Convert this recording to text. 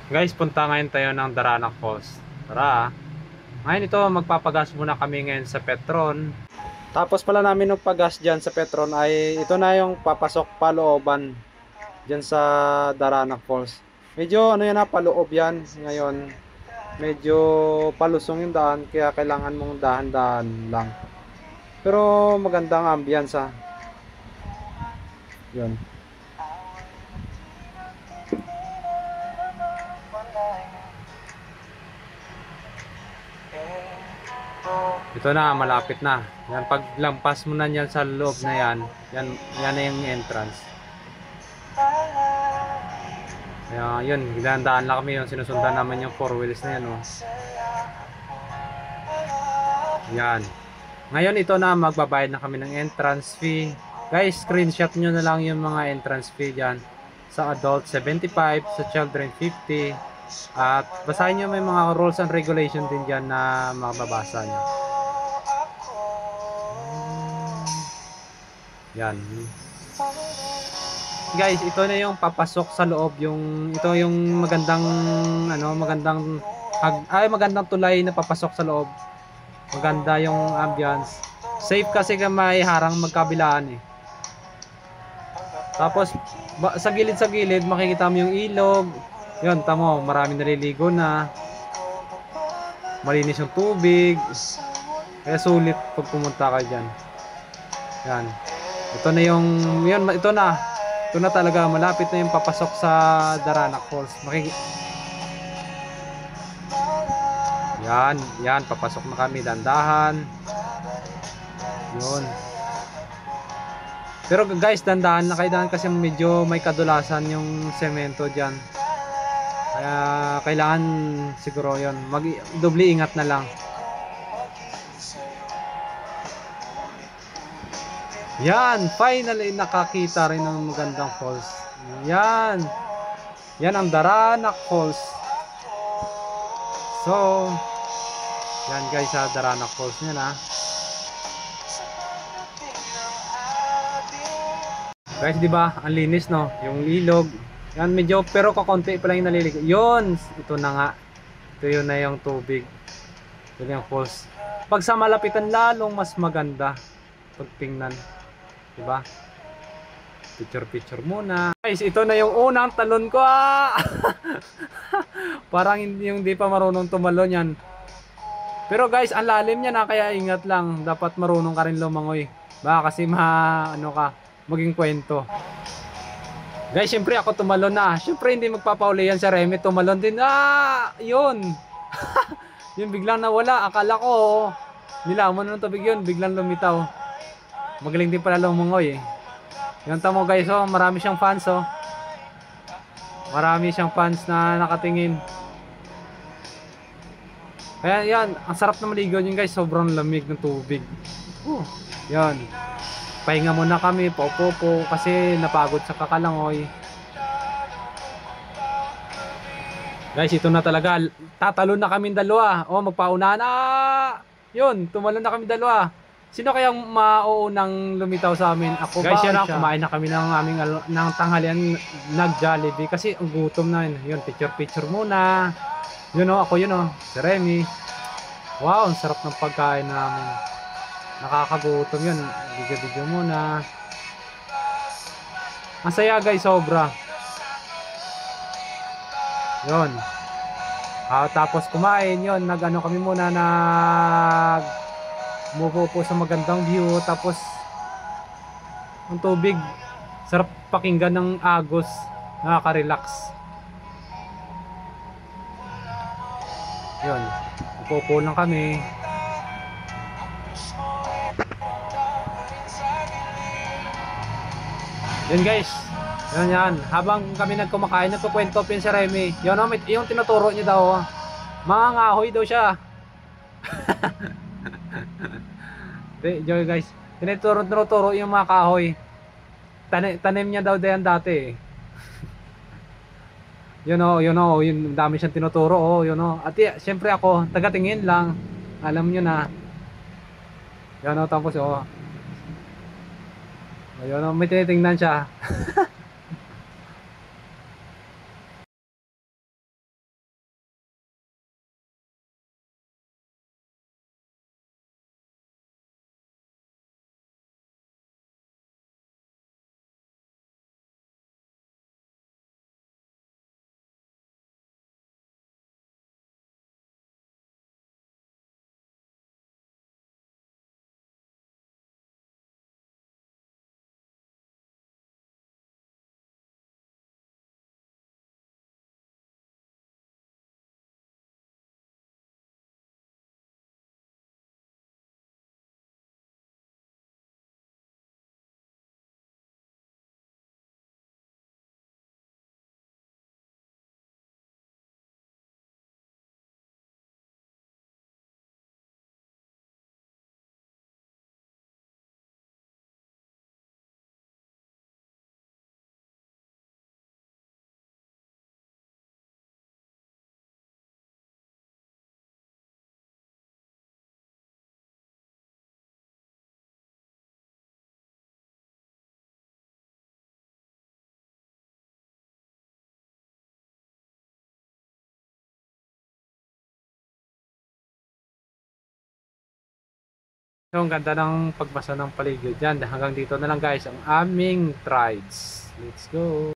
Guys, punta ngayon tayo ng Daranac Falls. Tara. Ngayon ito, magpapagas muna kami ngayon sa Petron. Tapos pala namin ng paggas dyan sa Petron ay ito na yung papasok palooban dyan sa Daranac Falls. Medyo ano yan na, paloob yan. Ngayon, medyo palusong yung daan kaya kailangan mong dahan-dahan lang. Pero magandang ambience ha. Yun. Ito na, malapit na. Yan, pag lampas mo na yan sa loob na yan, yan na yung entrance. Kaya yun, gandaan lang kami yung sinusundan naman yung 4 wheels na yan. Oh. Yan. Ngayon ito na, magbabayad na kami ng entrance fee. Guys, screenshot nyo na lang yung mga entrance fee dyan. Sa adult 75, sa children 50. At basahin nyo may mga rules and regulation din dyan na mababasa nyo. Yan. Guys, ito na yung papasok sa loob, yung ito yung magandang magandang tulay na papasok sa loob. Maganda yung ambience. Safe kasi may harang magkabilaan eh. Tapos sa gilid makikita mo yung ilog. Yun, tamo, maraming naliligo na. Malinis yung tubig. Kaya sulit pag pumunta ka diyan. Yan. Ito na yung ito na talaga, malapit na yung papasok sa Daranac Falls. Yan, papasok na kami, dandahan. Yun. Pero guys, dandahan na kayo kasi medyo may kadulasan yung semento diyan. Kaya kailangan siguro yun, mag-doble ingat na lang. Yan, finally nakakita rin ng magandang falls. Yan ang Daranac Falls. So yan guys, sa Daranac Falls yan ha. Guys, di ba ang linis no, yung ilog. Yan, medyo pero kakonti pa lang yung naliligo. Yun, ito na nga. Ito yun na yung tubig. Ito yung falls. Pag sa malapitan lalong mas maganda pagtingnan. Diba? Picture muna. Guys, ito na yung unang talon ko. Parang yung di pa marunong tumalon yan. Pero guys, ang lalim niya na, kaya ingat lang. Dapat marunong ka rin lumangoy. Baka kasi maging kwento. Guys, syempre ako tumalon na. Syempre hindi magpapauli yan sa Remy. Tumalon din. Yun. Yung biglang nawala. Akala ko, nilamon ng tubig yun. Biglang lumitaw. Magaling din pala lumangoy eh. Yung tamo guys, oh, marami siyang fans oh. Marami siyang fans na nakatingin. Kaya yan, ang sarap na maligo yun guys, sobrang lamig ng tubig. Yan. Pahinga muna kami, po kasi napagod sa kakalangoy. Guys, ito na talaga. Tatalon na kami dalawa. Oh, magpaunahan. Yun, tumalon na kami dalawa. Sino kayang mauunang lumitaw sa amin? Ako guys, ba? Guys, kumain na kami ng tanghalian, nag-Jollibee kasi ang gutom na yun. Yun, picture muna. Yun oh, ako yun oh, si Remy. Wow, ang sarap ng pagkain namin. Nakakagutom yun. Video muna. Ang saya guys, sobra. Yun. Tapos kumain yun, nag-ano kami muna, umupo po sa magandang view. Tapos ang tubig, sarap pakinggan ng agos, nakaka-relax. Yun, upo lang kami. Yun guys, yan. Habang kami nagkumakain, nagkukwento pin si Remy. Yun, yung tinuturo niya daw, mga ngahoy daw siya. Joy guys, tinuturo yung mga kahoy. Tanim niya daw diyan dati. Yun dami siyang tinuturo oh, yun oh. At syempre ako, taga-tingin lang. Alam niyo na. Yan oh, tapos oh. Ayun oh, may tinitingnan siya. So, ang ganda ng pagbasa ng paligid dyan. Hanggang dito na lang guys ang aming trides. Let's go!